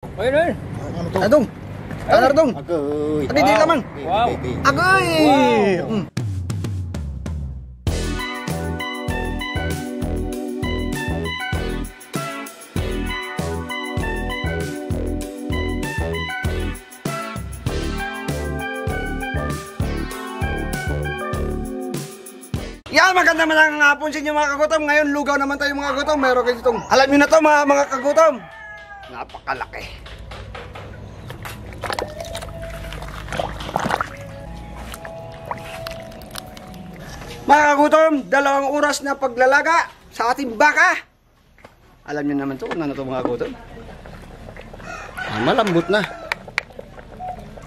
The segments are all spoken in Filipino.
Ayun, ayun. Adong. Tanar dong. Agoy. Adi di lamang. Wow. Agoy. Yan, maganda man ang hapon sa inyo mga kagutom. Ngayon, lugaw naman tayo mga kagutom. Meron kayo itong, alam nyo na to mga kagutom. Napakalaki. Mga kagutom, 2 oras na paglalaga sa ating baka. Alam nyo naman to, kung ano to mga kagutom. Malambot na.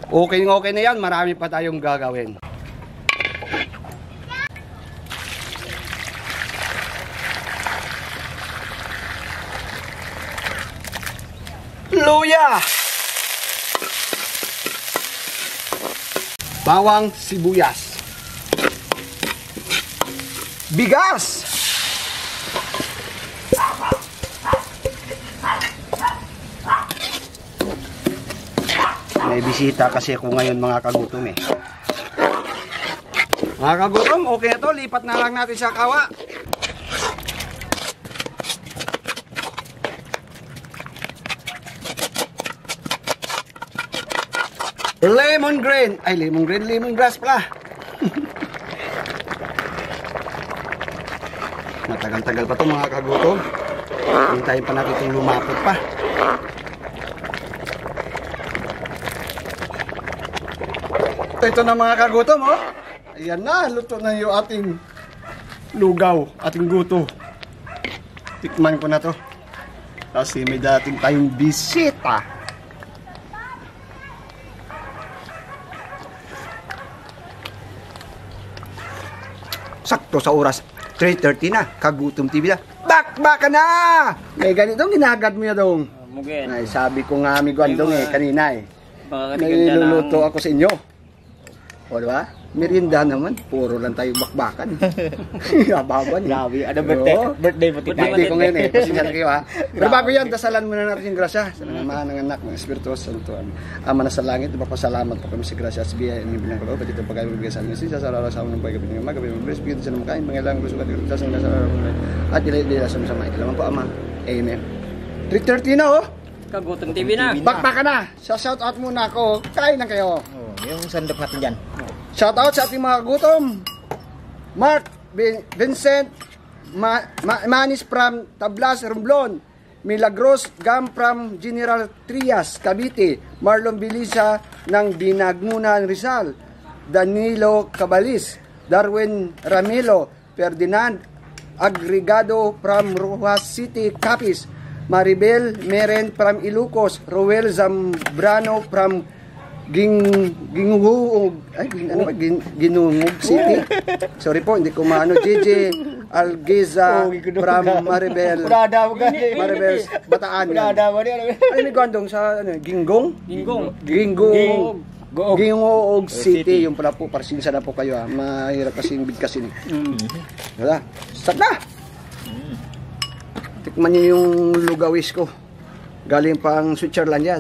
Okay na yan, marami pa tayong gagawin. Luya, bawang sibuyas, bigas, may bisita kasi ako ngayon mga kagutom eh. Mga kagutom, okay na to, lipat na lang natin sa kawa. Lemongrass pala. Matagal-tagal pa to mga kagutom. Hintayin pa natin itong lumapot pa. Ito na mga kagutom, oh. Ayan na, luto na yung ating lugaw, ating guto. Tikman ko na to. Kasi may dating tayong bisita. Sakto sa oras 3:30 na, kagutom TV na. Bakbaka na! May ganitong ginagad mo na dong. Mugin. Ay, sabi ko nga amigo Andong kanina eh. Baka May luluto ako sa inyo. O diba? Merienda naman, puro lang tayo bakbakan. Ababan eh. Grabe, ano birthday mo tita? Birthday ko ngayon eh, pasensya na kayo ha. Pero bago yan, dasalan muna natin yung grasya. Sa mga mahal ng anak, ng Espiritu Santo. Ama na sa langit, pasalamat po kami sa grasya at biyaya ng ibig ng kaloob. At ito pagkain mo sa amin, sa araw sa amin ng pagkain ng umaga, may mga bigyan sa namakain, pangailangan gusto ka dito sa araw at dila sa mga ilaman po, Ama. Amen. 3:30 na oh. Kagutom TV na. Bakbaka na. Sa shout out muna ako. Kain na kayo. Oh, yung sandok natin dyan. Shout out sa ating mga gutom. Mark, Vincent, Manis from Tablas, Romblon, Milagros, Gam from General Trias, Cavite, Marlon Bilisa ng Binagmunan, Rizal, Danilo Cabalis, Darwin Ramilo, Ferdinand Agregado from Rojas City, Capiz, Maribel Meren from Ilocos, Roel Zambrano from Ginungog City. Sorry po, hindi ko maano. JJ Algeza from Maribel. Bataan. Ano gandong sa Ginggong City. Yung pala po, parsinsa na po kayo ha. Mahirap kasi yung bigkasin. Wala. Start na! Tikman niyo yung lugawis ko. Galing pang Switzerland yan.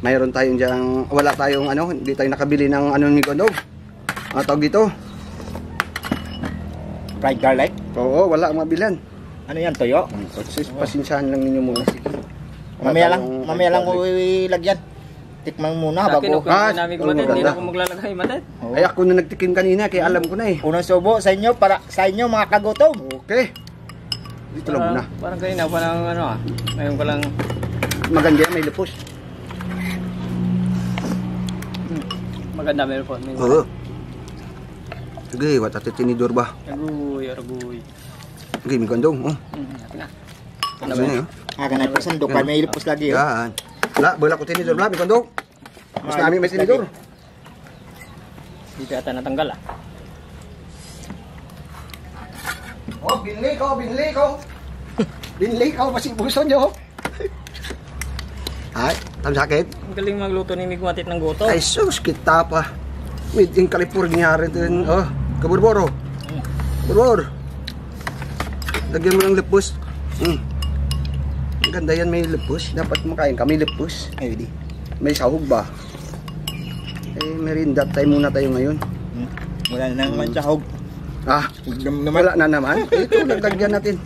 Mayroon tayong dyan, wala tayong ano, hindi tayo nakabili ng ano ni Gondog. Ang tawag dito? Fried garlic? Oo, wala ang mabilan. Ano yan, toyo? Pasinsahan lang ninyo muna. Mamaya lang ilagyan. Tikman muna bago. Namin kumatin, hindi na ako maglalagay matet. Ay ako na nagtikim kanina, kaya alam ko na eh. Unang subo sa inyo, para sa inyo mga kagutom. Okay. Dito lang muna. Parang kanina, parang ano ah. Ngayon ko lang. Maganda yan, may lupos. Maganda meron po. Oo. Sige, watate tinidor ba? Arguy. Sige, may Gondong. Happy na. Ano ba yun? Ganay po sandok, may ilipos lagi. Yan. Wala, wala ko tinidor ba, may Gondong. Mas namin may tinidor. Dito ata natanggal ah. Oh, binli ko. Binli ko, pasibuso nyo. Ay, sakit. Ang galing magluto ni Migwatit ng goto. Ay, sus, kita pa. Made in California rin. Oh, kaburboro. Burbor. Lagyan mo ng lepus. Ganda yan, may lepus. Dapat makain kami lepus. Ay, di. May sahog ba? Merinda tayo muna tayo ngayon. Wala na naman sahog. Wala na naman. Ito, lagyan natin.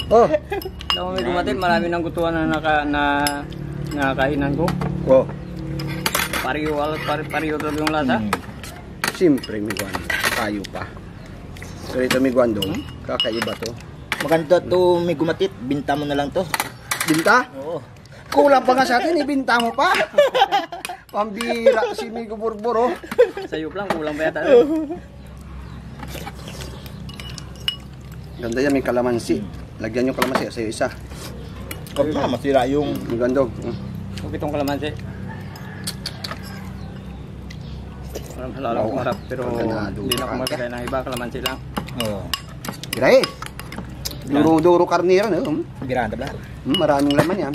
Oh. Alam mo, may gumatin, marami ng gutuan na nakakainan ko. Oh. Pariyo talaga yung lasa. Siyempre, may guwando. Kayo pa. Pero ito may guwando. Kakaiba to. Maganda to, may gumatit. Binta mo na lang to. Binta? Oo. Kulang pa nga sa atin, ibinta mo pa. Pambira si Migo Borbor, oh. Sayop lang, kulang pa yata. Ganda yan, may kalamansi. Lagyan nyo kalamansi sa isa. Huwag na, masira yung... May gandog. Huwag itong kalamansi. Lalo akong harap, pero hindi na ako magkakain ng iba, kalamansi lang. Oo. Giray. Duro-duro karnira, no? Biranda ba? Maraming laman yan.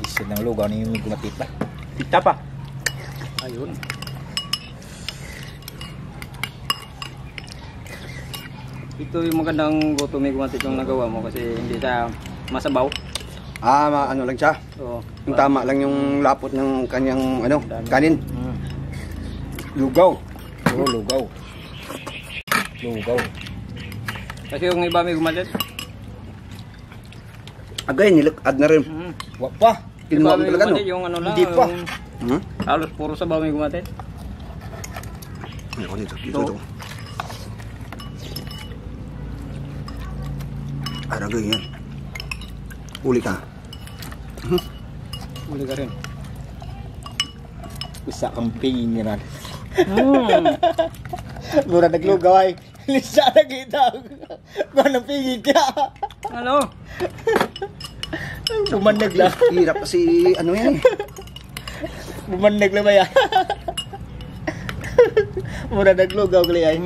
Isa ng lugaw ni may gumatit ba? Pita pa. Ayun. Ito yung magandang goto may gumatit yung nagawa mo kasi hindi siya masabaw. Ano lang siya. Oo. Yung tama lang yung lapot ng kanyang, kanin. Lugaw. Oo, lugaw. Lugaw. Kasi yung iba may gumatit. Agay, nilagad na rin. Wag pa. Kinuha mo may talaga, no? gumatit, yung ano lang. Hindi pa. Yung halos puro sabaw may gumatit. Ayoko nito. Ito. Aragay yan. Uli ka. Uli ka rin. Isa kang pingin yan. Mura naglugaw ay. Lisa na kita. Anong pingin ka? Ano? Bumandag lang. Hirap kasi yan eh. Bumandag lang ba yan? Mura naglugaw kali ay.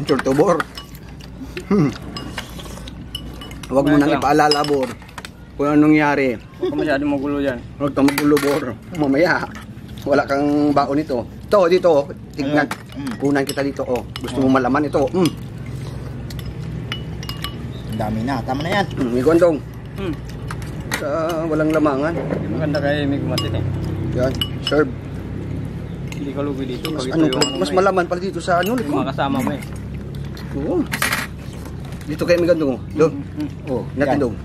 Turtobor. Huwag mo nang ipaalala, Bor. Kung anong nangyari. Huwag ka masyadong magulo dyan. Huwag kang magulo, Bor. Mamaya, wala kang baon nito. Ito, dito. Tignan. Kunan kita dito. Oh. Gusto mo malaman ito. Ang dami na. Tama na yan. May gondong. Sa walang lamangan. Hindi maganda kaya may gumatit eh. Yan. Serve. Hindi ka lugi dito. Mas, Pag ito yung mas malaman pala dito sa yung likod. mga kasama mo eh. Oo. Dito kayo may gondong. Dog. Oh, natin dog.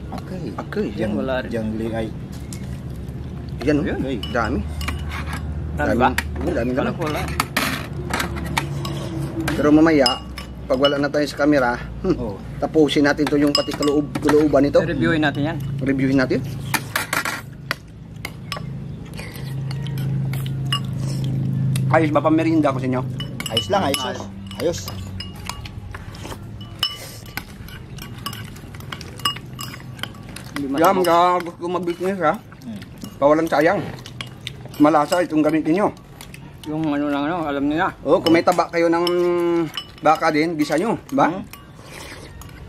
Okay. Okay. Yan, wala rin. Jangli ay. Yan. Yan. Dami. Dami ba? Dami Kala naman. ko wala. Pero mamaya, pag wala na tayo sa camera, Oh. tapusin natin to yung pati kalooban nito. Reviewin natin yan. Reviewin natin. Ayos ba pamerinda ko sa inyo? Ayos lang, ayos. Ayos. Hindi Yan, masabaw. gusto ko mag-business ha. Pawalang sayang. Malasa itong gamitin nyo. Yung ano lang ano, alam nila. Oo, kung may taba kayo ng baka din, gisa nyo. Ba?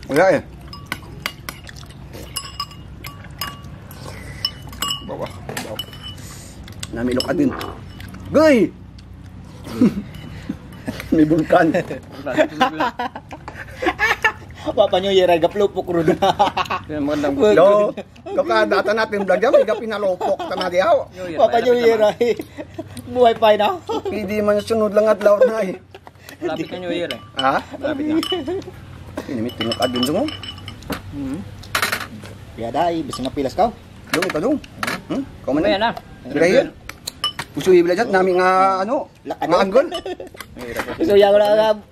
Wala eh. Bawa. Namilok ka din. Goy! May bulkan. Papa nyo yung gaplupok ro na. Yan magandang Lo, data natin vlog yan, may pinalopok ka na diyaw. Papa nyo yung buhay pa na. Hindi man sunod lang at laot na eh. Lapit na New Year eh. Ha? Lapit na. Ini may tinukad din mo. Kaya dahil, basta napilas ka. Dong, ito dong. Kau man Mamaya na. Dahil, usuhi bila dyan, namin nga, nga anggol. Suya ko lang.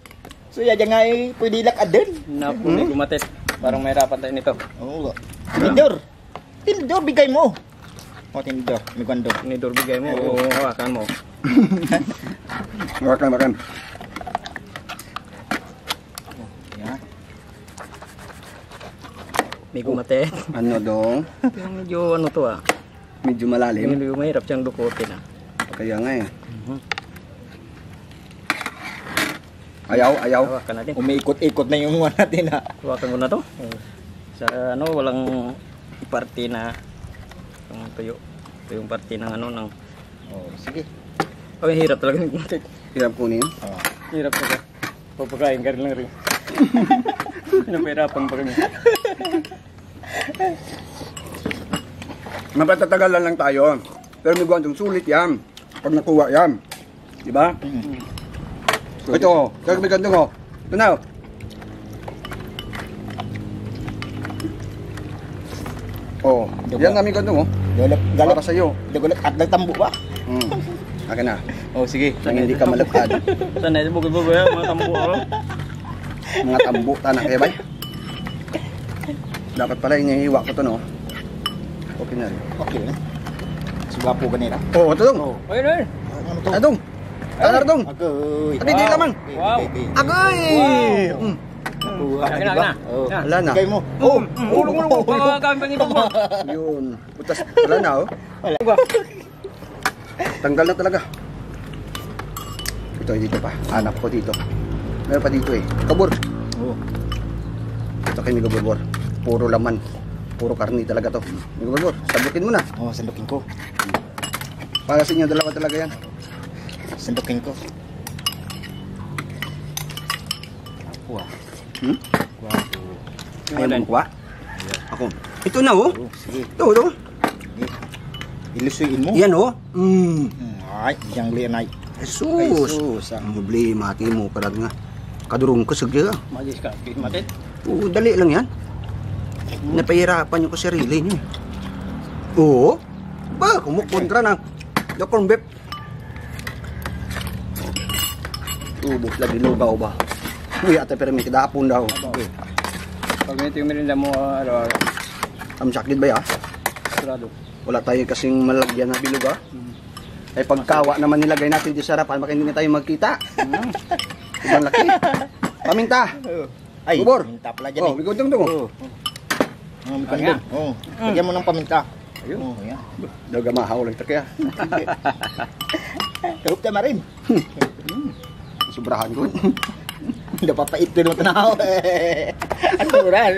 Suya dyan nga eh, pwede lakad din. Naku, may gumatit. Parang may hirapan tayo nito. Oo. Tindor. Tindor, bigay mo. O, tindor. May kwando. Tinidor bigay mo o hawakan mo. Makan. Yan. May gumatit. Ano dong? Yung medyo ano to ah. Medyo malalim. Medyo mahirap siyang dukutin ah. Kaya nga eh. Ayaw. Hawakan natin. Umiikot-ikot na yung mga natin ha. Hawakan ko na to. Sa ano, walang parte na yung tuyo. Ito yung parte ng ano, ng... Oh, sige. Oh, hirap talaga yung gumatit. Hirap kunin. Oh. Hirap talaga. Papakain ka rin lang rin. Pinapahirapan pa rin. Mapatatagalan lang tayo. Pero may guwantong sulit yan. Pag nakuha yan. Diba? Ito, kaya may gandong oh. Ito na oh. Oh, yan namin gandong oh. Galap, Para sa'yo. Galap at nagtambo ba? Akin na. Oh, sige. Nang hindi ka malapad. Sana ito bugod-bugod yan, mga tambo ako. Mga tambo, tanak kaya bay. Dapat pala inihiwa ko to no. Okay na rin. Okay na. Sugapo ganila. Oo, ito dong. Ayun, ayun. Ano to? Adong. Ano dong? Agoy. Abi, di naman. Wow. Agay! Nakuha Akin na, na, diba? akin na. Oh. Yan. Wala na. Bigay mo. Oh, Ulong mo, baka kami pang ibang mo. yun. Butas, wala na oh. Wala. Tanggal na talaga. Ito, dito pa. Hanap ko dito. Meron pa dito eh. Kabur. Oh. Ito kay Migo Borbor. Puro laman. Puro karni talaga to. Migo Borbor, sabukin mo na. Oh, sandukin ko. Para sa inyo dalawa talaga yan. Sandukin ko. Wah. Wapo. Ayaw mo kuha? Ako. Ito na oh. Oh, sige. Ito. Sige. Ilusuin mo. Yan oh. Ay, yang lian ay. Jesus. Jesus. Ang problema, mati mo parang nga. Kadurong ko sagya. Magis ka, matit. Oo, dali lang yan. Napahirapan nyo ko sarili nyo. Oo. Ba, kumukontra na. Dokon bep. Ubos lagi lugaw ba? Uy, ate pero may kadapon daw. Pag ito yung merinda mo, araw-araw. Am sakit ba ya? Sarado. Wala tayo kasing malagyan na bilog ah. Ay pagkawa naman nilagay natin di sarapan, baka hindi na tayo magkita. Ibang laki. Paminta. Ay, Bubor. paminta pala dyan Oh, eh. bigod dong dong. Oh. Oh, may kandog. Oh. Lagyan mo ng paminta. Ayun. Oh, yan. Daw gamahaw lang takya. Karup tayo marin. Sobrahan ko. Napapait ko nung tanaw. Ang turan.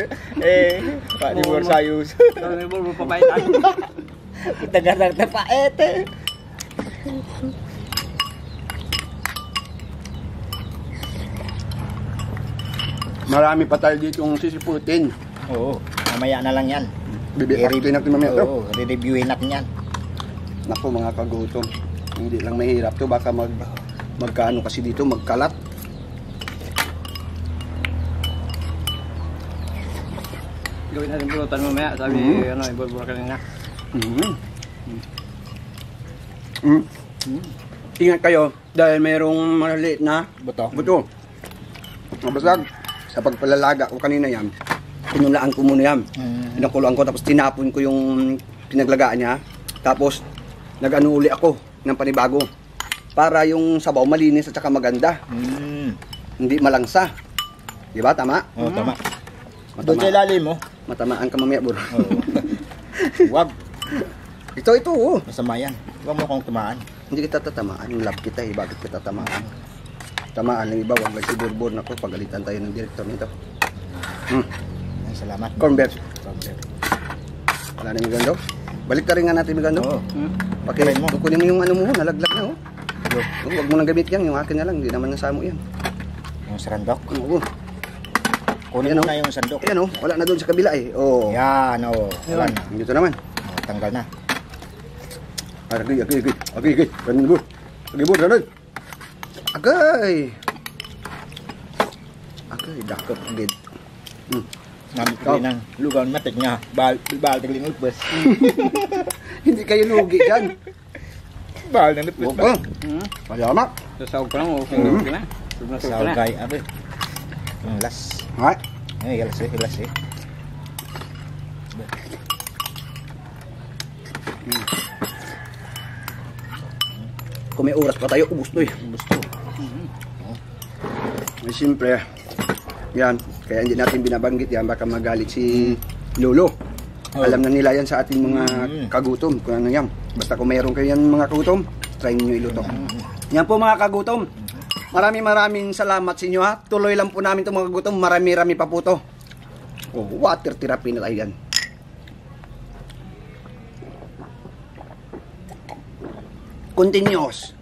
Pak di buwan sayus. Kalau may bulbo papaitan. Tagar-tagar tapait eh. Marami pa tayo dito yung sisiputin. Oo. Mamaya na lang yan. Bibiaktin natin mamaya to. Oo. Re-reviewin natin yan. Naku mga kagutom. Hindi lang mahirap to. Baka magkaano kasi dito, magkalat. Gawin natin pulutan mamaya. Sabi, ano, ibulbul kanina. Ingat kayo dahil mayroong maliliit na Buto. buto. Mabasag. Sa pagpalalaga ko kanina yan, pinulaan ko muna yan. Pinakuloan ko tapos tinapon ko yung pinaglagaan niya. Tapos nag-ano uli ako ng panibago. Para yung sabaw malinis at saka maganda. Hindi malangsa. Di ba? Tama? Oo, tama. Doon sa ilalim mo. Matamaan ka mamaya, bro. Oo. Wag. Ito, oh. Masama yan. Huwag mo akong tumaan. Hindi kita tatamaan. Love kita eh. Bakit kita tamaan? Tamaan ng iba. Huwag lang si Burbur. Naku, pagalitan tayo ng direktor nito. Ay, salamat. Corn beef. Cornbread. Wala na yung gando. Balik ka rin nga natin yung gando. Oo. Okay, Try mo. kukunin mo yung ano mo. Nalaglag na oh. Huwag mo nang gamit yan. Yung akin na lang. Hindi naman nasamo yan. Yung sarandok. Oo. Kunin Ayan, mo na yung sandok. Ayan oh. Wala na doon sa kabila eh. Oo. Yan, oo. Wala na. Dito naman. Oh, tanggal na. Agay. Ganun bur. Agay bur. Ganun. Agay. Dakot agad. Namit ko ng lugaw matik nga. Bahal tagling ulpes. Hindi kayo lugi dyan. Bahal ng ulpes ba? Salamat. Sasawag ko lang, okay na. Sobrang sarap na. Sawagay, abe. Las. Ay. Ay, hilas eh. Kung may oras pa tayo, ubus to eh. Gusto. May simple. Yan. Kaya hindi natin binabanggit yan. Baka magalit si Lolo. Alam na nila yan sa ating mga kagutom. Kung ano yan. Basta kung mayroon kayo yan mga kagutom, try ninyo iluto. Yan po mga kagutom. Maraming salamat sa inyo ha. Tuloy lang po namin itong mga kagutom. Marami pa po to. Oh, water therapy na tayo yan. Continuous.